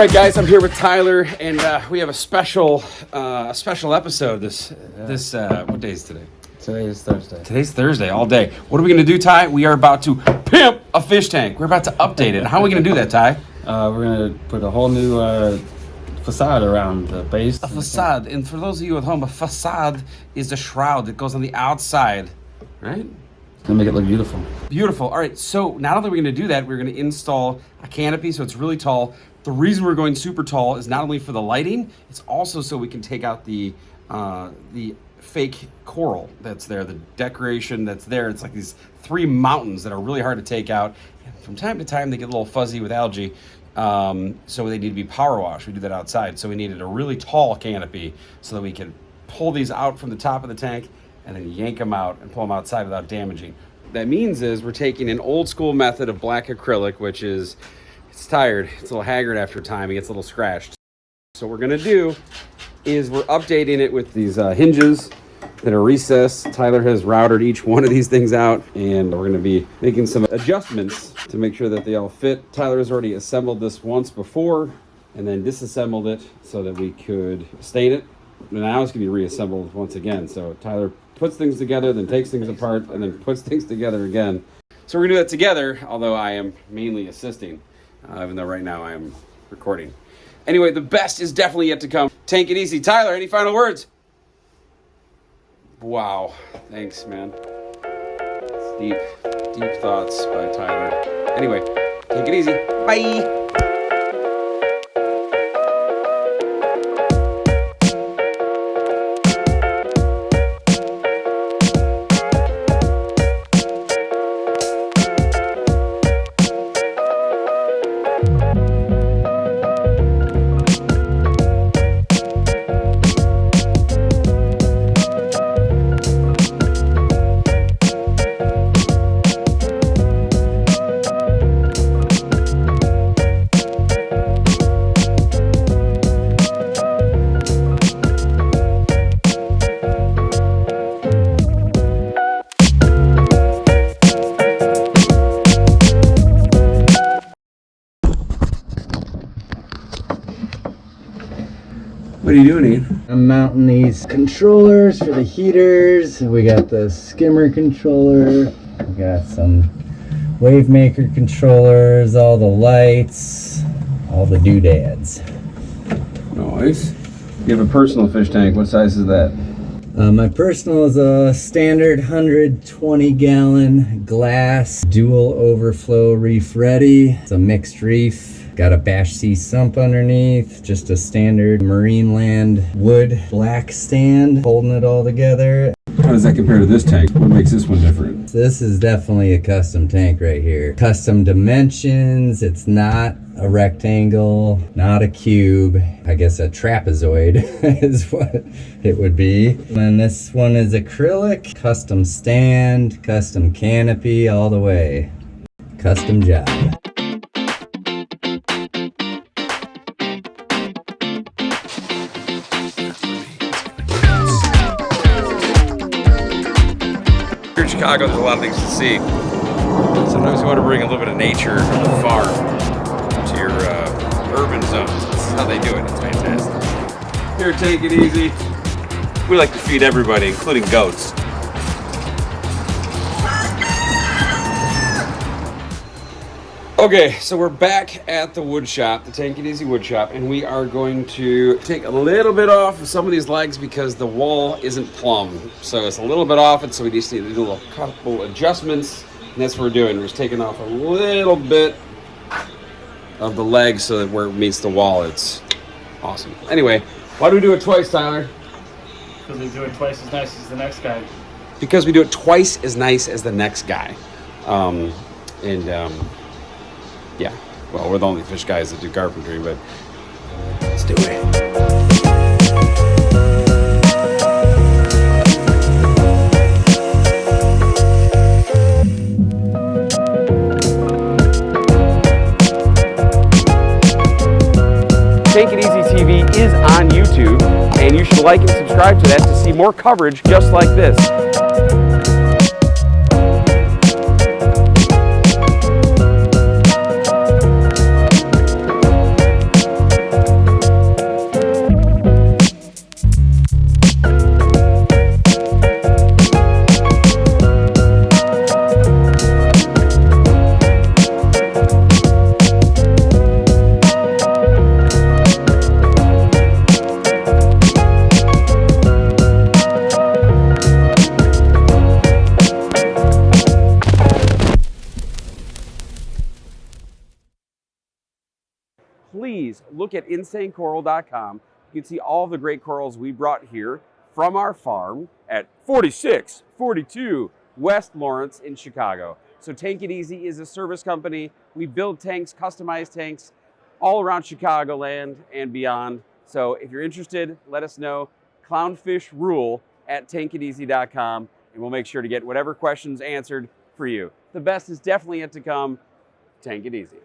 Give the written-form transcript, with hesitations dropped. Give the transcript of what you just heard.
right, guys, I'm here with Tyler, and we have a special episode. What day is today? Today is Thursday. Today's Thursday, all day. What are we going to do, Ty? We are about to pimp a fish tank. We're about to update it. How are we going to do that, Ty? We're going to put a whole new facade around the base. A facade, and for those of you at home, a facade is a shroud that goes on the outside, right? It's going to make it look beautiful. Beautiful. All right, so not only are we going to do that, we're going to install a canopy so it's really tall. The reason we're going super tall is not only for the lighting, it's also so we can take out the fake coral that's there, the decoration that's there. It's like these three mountains that are really hard to take out. And from time to time, they get a little fuzzy with algae, so they need to be power washed. We do that outside. So we needed a really tall canopy so that we can pull these out from the top of the tank and then yank them out and pull them outside without damaging. What that means is we're taking an old school method of black acrylic, which is, it's tired, it's a little haggard after time, it gets a little scratched. So what we're gonna do is we're updating it with these hinges that are recessed. Tyler has routed each one of these things out, and we're gonna be making some adjustments to make sure that they all fit. Tyler has already assembled this once before and then disassembled it so that we could stain it. And now it's gonna be reassembled once again. So Tyler puts things together, then takes things apart, and then puts things together again. So we're gonna do that together, although I am mainly assisting, even though right now I am recording. Anyway, the best is definitely yet to come. Tank it easy. Tyler, any final words? Wow, thanks, man. It's deep thoughts by Tyler. Anyway, take it easy. Bye. What are you doing, Ian? I'm mounting these controllers for the heaters. We got the skimmer controller. We got some wave maker controllers, all the lights, all the doodads. Nice. You have a personal fish tank. What size is that? My personal is a standard 120 gallon glass dual overflow reef ready. It's a mixed reef. Got a Bash C sump underneath, just a standard Marineland wood black stand holding it all together. How does that compare to this tank? What makes this one different? This is definitely a custom tank right here. Custom dimensions. It's not a rectangle, not a cube. I guess a trapezoid is what it would be. And this one is acrylic, custom stand, custom canopy, all the way. Custom job. Here in Chicago, there's a lot of things to see. Sometimes you want to bring a little bit of nature from the farm to your urban zones. This is how they do it. It's fantastic. Here, take it easy. We like to feed everybody, including goats. Okay, so we're back at the wood shop, the Tank It Easy wood shop, and we are going to take a little bit off of some of these legs because the wall isn't plumb. So it's a little bit off it, so we just need to do a couple adjustments, and that's what we're doing. We're just taking off a little bit of the legs so that where it meets the wall, it's awesome. Anyway, why do we do it twice, Tyler? Because we do it twice as nice as the next guy. Because we do it twice as nice as the next guy. Yeah, well, we're the only fish guys that do carpentry, but let's do it. Tank It Easy TV is on YouTube, and you should like and subscribe to that to see more coverage just like this. please look at insanecoral.com. You can see all the great corals we brought here from our farm at 4642 West Lawrence in Chicago. So Tank It Easy is a service company. We build tanks, customized tanks, all around Chicagoland and beyond. So if you're interested, let us know. Clownfish Rule at tankiteasy.com, and we'll make sure to get whatever questions answered for you. The best is definitely yet to come. Tank It Easy.